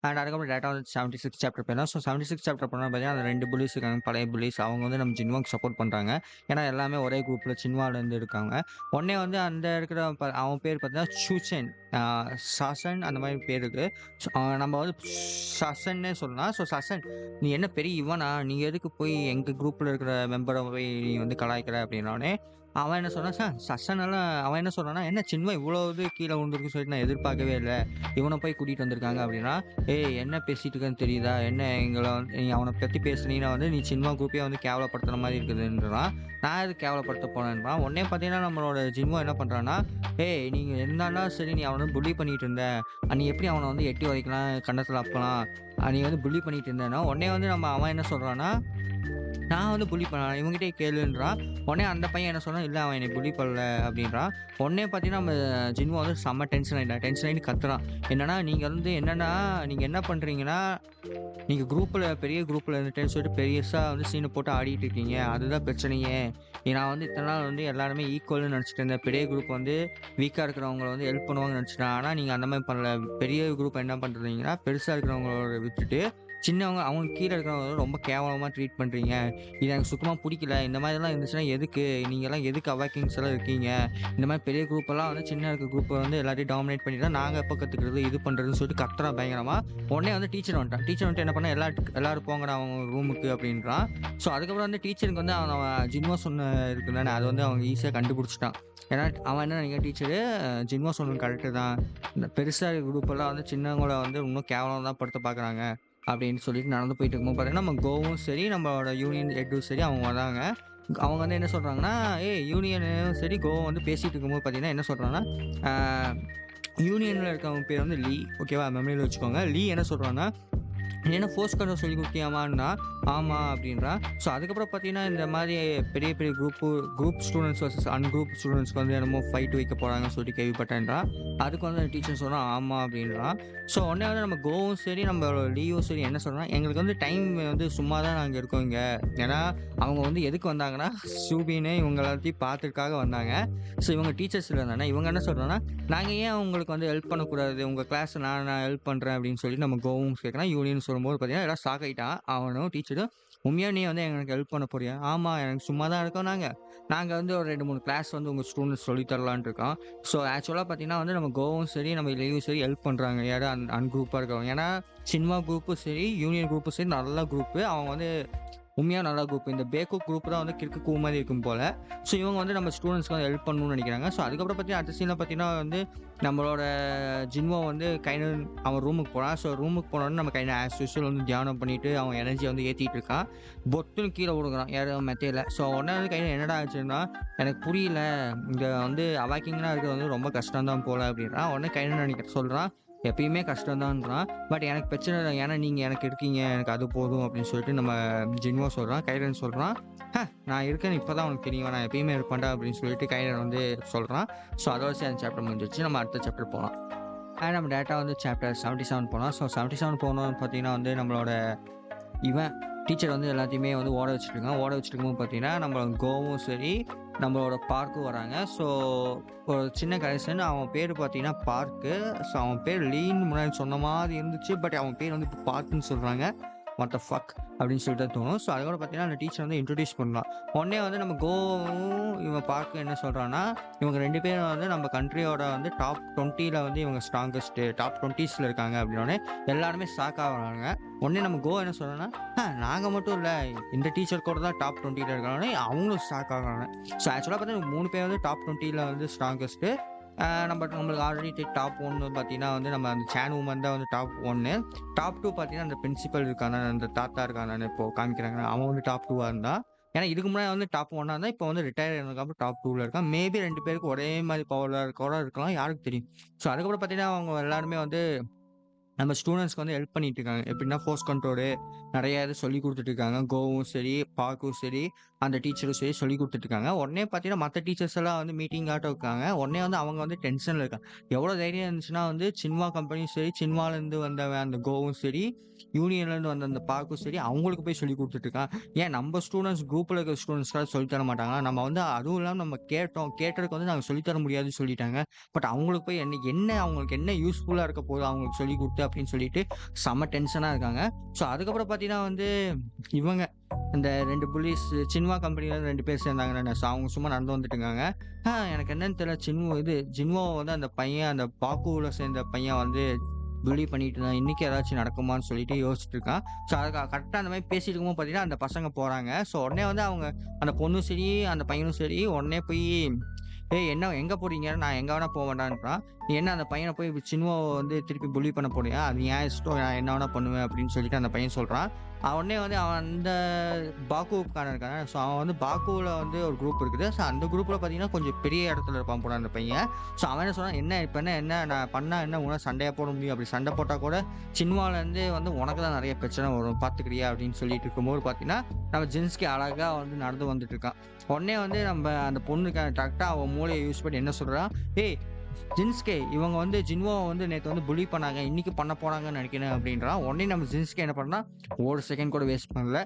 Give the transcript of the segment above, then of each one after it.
And அதுக்கப்புறம் டேரக்ட்டா வந்து 76 chapter போயிடலாம். ஸோ 76 சாப்டர் போனா பார்த்தீங்கன்னா, அந்த 2 புல்லிஸ் இருக்காங்க. பழைய புல்லிஸ். அவங்க வந்து நம்ம ஜின்வாக்கு சப்போர்ட் பண்றாங்க. ஏன்னா எல்லாமே ஒரே குரூப்ல சின்வாலேருந்து இருக்காங்க. உடனே வந்து அந்த இருக்கிற அவன் பேர் பார்த்தீங்கன்னா, சூசென். ஆ சசன் அந்த மாரி பேர் இருக்கு. நம்ம வந்து சசன்னே சொல்லலாம். ஸோ சசன், "நீ என்ன பெரிய இவனா? நீ எதுக்கு போய் எங்க குரூப்ல இருக்கிற மெம்பர போய் நீ வந்து கலாய்க்கிற?" அப்படின்னோனே, அவன் என்ன சொன்னான், சசனெல்லாம் அவன் என்ன சொல்றான்னா, "என்ன சின்வா இவ்வளோ இது கீழ விழுந்திருக்குன்னு சொல்லிட்டு நான் எதிர்பார்க்கவே இல்ல. இவன போய் கூட்டிட்டு வந்திருக்காங்க" அப்படின்னா, "ஏய் என்ன பேசிட்டு இருக்கன்னு தெரியுதா? என்ன எங்கள வந்து நீ அவன பத்தி பேசுனீன்னா வந்து நீ சின்மா குரூப்பயே வந்து கேவலப்படுத்துற மாரி இருக்குதுன்றான்." நான் எதுக்கு கேவலப்படுத்த போனேன்றான். உடனே பார்த்தீங்கன்னா, நம்மளோட ஜின்வோ என்ன பண்றான்னா, "ஏய் நீங்க என்னன்னா சரி நீ அவன புல்லி பண்ணிட்டு இருந்த. நீ எப்படி அவன வந்து எட்டி உதைக்கலாம், கன்னத்துல அப்பலாம். நீ வந்து புல்லி பண்ணிட்டு இருந்தேன்னா" உடனே வந்து அவன் என்ன சொல்றான்னா, நான் வந்து புல்லி பண்ணல. இவன்கிட்டயே கேளுன்றான். உடனே அந்த பையன் என்ன சொன்னான், "இல்ல அவன் என்னைய புல்லி பண்ணல" அப்படின்றான். உடனே பார்த்தீங்கன்னா, நம்ம ஜின்வோ வந்து செம்ம டென்ஷன் ஆயிட்டான். டென்ஷன் ஆயிட்டு கத்துறான். என்னன்னா, "நீங்க வந்து என்னன்னா, நீங்க என்ன பண்றீங்கன்னா, நீங்க குரூப்ல பெரிய குரூப்ல இருந்துட்டேன்னு சொல்லிட்டு பெருசா வந்து சீன போட்டு ஆடிட்டு இருக்கீங்க. அதுதான் பிரச்சனையே. நான் வந்து இத்தன நாள் வந்து எல்லாருமே ஈக்குவல்ன்னு நெனச்சுட்டு இருந்தேன். பெரிய குரூப் வந்து வீக்கா இருக்கிறவங்கள வந்து ஹெல்ப் பண்ணுவாங்கன்னு நெனச்சுட்டேன். ஆனா நீங்க அந்த மாரி பண்ணல. பெரிய குரூப் என்ன பண்றீங்கன்னா, பெருசா இருக்கிறவங்கள விட்டுட்டு, சின்னவங்க அவங்க கீழ இருக்கிறவங்கள ரொம்ப கேவலமா ட்ரீட் பண்றீங்க. இது எனக்கு சுத்தமா புடிக்கல. இந்த மாதிரிலாம் இருந்துச்சுன்னா எதுக்கு? நீங்கலாம் எதுக்கு அவாக்கிங்ஸ் எல்லாம் இருக்கீங்க? இந்த மாரி பெரிய குரூப் எல்லாம் வந்து சின்ன இருக்க குரூப்ப வந்து எல்லாத்தையும் டாமினேட் பண்ணிட்டா நாங்க எப்ப கத்துக்கிறது? இது பண்றதுன்னு சொல்லிட்டு கத்துறான் பயங்கரமா. உடனே வந்து டீச்சர் வந்துட்டான். டீச்சர் வந்துட்டு என்ன பண்ணா, எல்லாரும் போங்கடா அவங்க ரூமுக்கு" அப்படின்றான். ஸோ அதுக்கப்புறம் வந்து டீச்சருக்கு வந்து அவன் ஜின்வோ சொன்ன இருக்கு தானே, அது வந்து அவங்க ஈஸியா கண்டுபிடிச்சுட்டான். ஏன்னா அவன் என்ன நெனைக்கிறான், டீச்சரு ஜின்வோ சொன்னது கரெக்ட்டு தான். இந்த பெருசா இருக்க குரூப் எல்லாம் வந்து சின்னவங்கள வந்து இன்னும் கேவலமா தான் படுத்த பார்க்குறாங்க. அப்படின்னு சொல்லிட்டு நடந்து போயிட்டு இருக்கும்போது பார்த்தீங்கன்னா, நம்ம கோவும் சரி, நம்மளோட யூனியன் ஹெட்டும் சரி அவங்க வராங்க. அவங்க வந்து என்ன சொல்றாங்கன்னா, யூனியனும் சரி, கோவும் வந்து பேசிட்டு இருக்கும்போது பார்த்தீங்கன்னா, என்ன சொல்றான்னா, ஆ யூனியன்ல இருக்கவங்க பேர் வந்து லீ. ஓகேவா? மெமரில வச்சுக்கோங்க. லீ என்ன சொல்றான்னா, "நீ என்ன ஃபோர்ஸ் கண்ட்ரோல் சொல்லிக் குடுத்தியாம்மான்னா?" "ஆமா" அப்படின்றான். ஸோ அதுக்கப்புறம் பார்த்தீங்கன்னா, இந்த மாரி பெரிய பெரிய குரூப் ஸ்டூடண்ட்ஸ் வர்சஸ் அன்குரூப் ஸ்டூடண்ட்ஸ்க்கு வந்து என்னமோ ஃபைட் வைக்க போறாங்கன்னு சொல்லிட்டு கேள்விப்பட்டேன்றான். அதுக்கு வந்து அந்த டீச்சர் சொல்றான், "ஆமா" அப்படின்றான். ஸோ உடனே வந்து நம்ம கோவும் சரி, நம்ம லீயும் சரி என்ன சொல்றோம்னா, "எங்களுக்கு வந்து டைம் வந்து சும்மா தான் நாங்க இருக்கோம் இங்க. ஏன்னா அவங்க வந்து எதுக்கு வந்தாங்கன்னா, சூபின்னு இவங்க எல்லாத்தையும் பார்க்கறதுக்காக வந்தாங்க. ஸோ இவங்க டீச்சர்ஸ் இல்ல தானே. இவங்க என்ன சொல்றாங்கன்னா, நாங்க ஏன் உங்களுக்கு வந்து ஹெல்ப் பண்ணக்கூடாது? உங்க கிளாஸ்ல நான் ஹெல்ப் பண்றேன்" அப்படின்னு சொல்லி நம்ம கோவும் கேட்குறான். யூனியன் சொல்லும்போது பார்த்தீங்கன்னா, எல்லாம் ஷாக் ஆயிட்டான். அவனும் டீச்சரும், "உண்மையா நீ வந்து எனக்கு ஹெல்ப் பண்ண போறியா?" "ஆமா, எனக்கு சும்மா தான் இருக்கோம் நாங்க. நாங்க வந்து ஒரு 2, 3 கிளாஸ் வந்து உங்க ஸ்டூடண்ட்ஸ் சொல்லி தரலான்ட்டு இருக்கோம்." ஸோ ஆக்சுவலா பார்த்தீங்கன்னா வந்து நம்ம கோவும் சரி, நம்ம லீவும் சரி ஹெல்ப் பண்றாங்க. யாரு அன்குரூப்பா இருக்கவங்க. ஏன்னா சின்மா குரூப்பும் சரி, யூனியன் குரூப்பும் சரி நல்ல குரூப்பு. அவங்க வந்து உண்மையா நல்ல குரூப். இந்த பேக்குக் குரூப் தான் வந்து கிறுக்கு கூ மாரி இருக்கும் போல. ஸோ இவங்க வந்து நம்ம ஸ்டூடண்ட்ஸ்க்கு வந்து ஹெல்ப் பண்ணணும்னு நெனைக்கிறாங்க. ஸோ அதுக்கப்புறம் பார்த்தீங்கன்னா, அடுத்த சீன்ல பார்த்தீங்கன்னா வந்து நம்மளோட ஜின்வோ வந்து கைனன் அவன் ரூமுக்கு போறான். ஸோ ரூமுக்கு போனோனே நம்ம கைனன் ஆஸ் யூசுவல் வந்து தியானம் பண்ணிட்டு அவன் எனர்ஜிய வந்து ஏத்திட்டு இருக்கான். பொத்துன்னு கீழ விழுகுறான். யாரு மெத்தையில. ஸோ உடனே வந்து கைனன் என்னடா ஆச்சுன்னா, "எனக்கு புரியல. இங்க வந்து அவாக்கிங்லாம் இருக்கிறது வந்து ரொம்ப கஷ்டம் தான் போல" அப்படின்றான். உடனே கைனன் சொல்றான், "எப்பயுமே கஷ்டம் தான்றான். பட் எனக்கு பிரச்சனை இல்ல. ஏன்னா நீங்க எனக்கு இருக்கீங்க. எனக்கு அது போதும்" அப்படின்னு சொல்லிட்டு நம்ம ஜின்வோ சொல்றான். கைடன் சொல்றான், நான் இருக்கேன்னு இப்ப தான் உனக்கு தெரியும். நான் எப்பயுமே இருப்பேன்டா" அப்படின்னு சொல்லிட்டு கைடன் வந்து சொல்றான். ஸோ அதோட சரி அந்த சாப்டர் முடிஞ்சிருச்சு. நம்ம அடுத்த சாப்டர் போலாம். நம்ம டேரக்ட்டா வந்து சாப்டர் 77 போலாம். ஸோ 77 போனோம்னு பார்த்தீங்கன்னா வந்து நம்மளோட இவன் டீச்சர் வந்து எல்லாத்தையுமே வந்து ஓட வச்சுட்டு இருக்கான். ஓட வச்சுட்டு இருக்கும்போது பார்த்தீங்கன்னா, நம்ம கோவும் சரி, நம்மளோட பார்க்கும் வராங்க. ஸோ ஒரு சின்ன கரெக்ஷன், அவன் பேரு பார்த்தீங்கன்னா பார்க்கு. ஸோ அவன் பேர் லீன்னு முன்னாடி சொன்ன மாரி இருந்துச்சு. பட் அவன் பேர் வந்து இப்ப பார்க்குன்னு சொல்றாங்க. வாட் த ஃபக் அப்படின்னு சொல்லிட்டு தான் தோணும். ஸோ அதுக்கப்புறம் பார்த்தீங்கன்னா, அந்த டீச்சர் வந்து இன்ட்ரோடியூஸ் பண்ணலாம். உடனே வந்து நம்ம கோவும், இவன் பார்க்கும் என்ன சொல்றான்னா, இவங்க 2 பேரும் வந்து நம்ம கண்ட்ரியோட வந்து டாப் 20ல வந்து இவங்க ஸ்ட்ராங்கஸ்ட்டு டாப் 20ஸ்ல இருக்காங்க அப்படின்னோனே, எல்லாருமே ஷாக் ஆகுறாங்க. உடனே நம்ம கோ என்ன சொல்றான்னா, நாங்க மட்டும் இல்ல. இந்த டீச்சர் கூட தான் டாப் 20ல இருக்காங்கன்னே அவங்களும் ஷாக் ஆகுறாங்க. ஸோ ஆக்சுவலா பார்த்தீங்கன்னா 3 பேர் வந்து டாப் 20ல வந்து ஸ்ட்ராங்கஸ்ட்டு. நம்மளுக்கு ஆல்ரெடி டாப் 1 பார்த்தீங்கன்னா வந்து நம்ம அந்த சான் வுமன் தான் வந்து டாப் 1. டாப் 2 பார்த்தீங்கன்னா அந்த பிரின்சிபல் இருக்கான, அந்த தாத்தா இருக்கானே இப்போ காமிக்கிறாங்க. அவன் வந்து டாப் 2வா இருந்தான். ஏன்னா இதுக்கு முன்னாடி வந்து டாப் 1ஆ இருந்தான். இப்போ வந்து ரிட்டயர் ஆனதுக்கப்புறம் டாப் 2ல இருக்கான். மேபி 2 பேருக்கும் ஒரே மாரி பவர்ல கூட இருக்கலாம். யாருக்கு தெரியும்? ஸோ அதுக்கப்புறம் பார்த்தீங்கன்னா, அவங்க எல்லாருமே வந்து நம்ம ஸ்டூடண்ட்ஸ்க்கு வந்து ஹெல்ப் பண்ணிட்டு இருக்காங்க. எப்படின்னா ஃபோர்ஸ் கண்ட்ரோலு நெறைய இது சொல்லிக் குடுத்துட்டு இருக்காங்க. கோவும் சரி, பார்க்கும் சரி, அந்த டீச்சரும் சரி சொல்லிக் குடுத்துட்டு இருக்காங்க. உடனே பார்த்தீங்கன்னா, மத்த டீச்சர்ஸ் எல்லாம் வந்து மீட்டிங் ஆட்டம் இருக்காங்க. உடனே வந்து அவங்க வந்து டென்ஷன்ல இருக்காங்க. எவ்வளோ தைரியம் இருந்துச்சுன்னா வந்து சின்மா கம்பெனியும் சரி, சின்மாலேருந்து வந்தவன் அந்த கோவும் சரி, யூனியன்லேருந்து வந்த அந்த பார்க்கும் சரி, அவங்களுக்கு போய் சொல்லிக் குடுத்துட்டு இருக்கான். ஏன் நம்ம ஸ்டூடண்ட்ஸ் குரூப்ல இருக்கிற ஸ்டூடண்ட்ஸ்க்காவது சொல்லி தர மாட்டாங்களா? நம்ம வந்து அதுவும் இல்லாம நம்ம கேட்டோம். கேட்டதுக்கு வந்து நாங்க சொல்லி தர முடியாதுன்னு சொல்லிட்டாங்க. பட் அவங்களுக்கு போய் என்ன என்ன அவங்களுக்கு என்ன யூஸ்ஃபுல்லா இருக்க போகுது அவங்களுக்கு சொல்லிக் குடுத்து அப்படின்னு சொல்லிட்டு செம்ம டென்ஷனா இருக்காங்க. ஸோ அதுக்கப்புறம் பார்த்தீங்கன்னா வந்து இவங்க இந்த 2 புல்லீஸ் சின்வா கம்பெனில 2 பேர் சேர்ந்தாங்கல்ல. ஸோ அவங்க சும்மா நடந்து வந்துட்டு இருக்காங்க. எனக்கு என்னன்னு தெரியல. ஜின்வோவ வந்து அந்த பையன் அந்த பாக்குல சேர்ந்த பையன் வந்து புல்லி பண்ணிட்டு இருந்தான். இன்னைக்கு ஏதாச்சும் நடக்குமான்னு சொல்லிட்டு யோசிச்சுட்டு இருக்கான். ஸோ அதுக்கு கரெக்ட்டா அந்த மாரி பேசிட்டு இருக்கும்போது பார்த்தீங்கன்னா, அந்த பசங்க போறாங்க. ஸோ உடனே வந்து அவங்க அந்த பொண்ணும் சரி, அந்த பையனும் சரி உடனே போய், "ஏய் என்ன எங்க போறீங்க? நான் எங்க வேணா போவேன்டான்றான்." "நீ என்ன அந்த பையன போய் சின்னுவ வந்து திருப்பி புல்லி பண்ண போறியா? அது என் இஷ்டம். நான் என்ன வேணா பண்ணுவேன்." அப்படின்னு சொல்லிட்டு அந்த பையன் சொல்றான். உடனே வந்து அவன் அந்த பாக்குக்காரன் இருக்கான். ஸோ அவன் வந்து பாக்குல வந்து ஒரு குரூப் இருக்குது. ஸோ அந்த குரூப்ல பார்த்தீங்கன்னா, கொஞ்சம் பெரிய இடத்துல இருப்பான் போல அந்த பையன். ஸோ அவன் என்ன சொன்னான், "என்ன இப்ப என்ன நான் பண்ணா என்ன உன்னால சண்டையா போட முடியும்? அப்படி சண்டை போட்டா கூட சின்வாலேருந்து வந்து உனக்கு தான் நெறைய பிரச்சனை வரும். பார்த்துக்கிறியா?" அப்படின்னு சொல்லிட்டு இருக்கும்போது பார்த்தீங்கன்னா, நம்ம ஜின்ஸ்கி அழகா வந்து நடந்து வந்துட்டு இருக்கான். உடனே வந்து நம்ம அந்த பொண்ணுக்கு கரெக்ட்டா அவன் மூளைய யூஸ் பண்ணி என்ன சொல்றான், "ஏய் ஜின்ஸ்கே இவங்க வந்து ஜின்வோவ வந்து நேத்து வந்து புல்லி பண்ணாங்க. இன்னைக்கு பண்ண போறாங்கன்னு நெனைக்கிறேன்" அப்படின்றான். உடனே நம்ம ஜின்ஸ்கே என்ன பண்ணான், ஒரு செகண்ட் கூட வேஸ்ட் பண்ணல.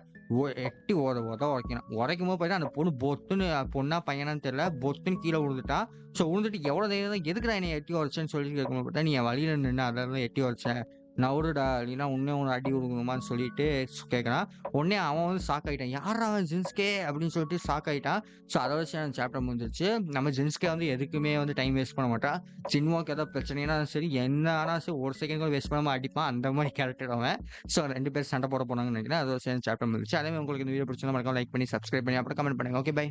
எட்டி உதைக்கிறான். உதைக்கும்போது பார்த்தீங்கன்னா, அந்த பொண்ணு பொத்துன்னு பொண்ணா பையனான்னு தெரியல. பொத்துன்னு கீழ விழுந்துட்டா. ஸோ விழுந்துட்டு எவ்வளோ தைரியம் தான் எதுக்குடா என்னைய எட்டி உதைச்சேன்னு சொல்லி கேட்கும்போது பார்த்தா, "நீ என் வழியில நின்னு அதான் தான் எட்டி உதைச்சேன். நவுருடா இல்லைன்னா உன்னையும் ஒரு அடி விழுங்கணுமான்னு" சொல்லிட்டு கேட்குறான். உடனே அவன் வந்து ஷாக் ஆயிட்டான். "யார்றா அவன் ஜின்ஸ்கே?" அப்படின்னு சொல்லிட்டு ஷாக் ஆயிட்டான். ஸோ அதோட சரி அந்த சாப்டர் முடிஞ்சிருச்சு. நம்ம ஜின்ஸ்கே வந்து எதுக்குமே வந்து டைம் வேஸ்ட் பண்ண மாட்டான். சின்வாக்கு ஏதாவது பிரச்சனைனா சரி, என்ன ஆனா சரி, ஒரு செகண்ட் கூட வேஸ்ட் பண்ணாம அடிப்பான். அந்த மாரி கேரக்டர் அவன். ஸோ 2 பேரும் சண்டை போட போனாங்கன்னு நெனைக்கிறேன். அதோட சேர்ந்து சாப்டர் முடிஞ்சுச்சு. அதே மாரி உங்களுக்கு இந்த வீடியோ பிடிச்சிருந்தா மறக்காம லைக் பண்ணி, சப்ஸ்கிரைப் பண்ணி, அப்புறம் கமெண்ட் பண்ணுங்க. Okay bye.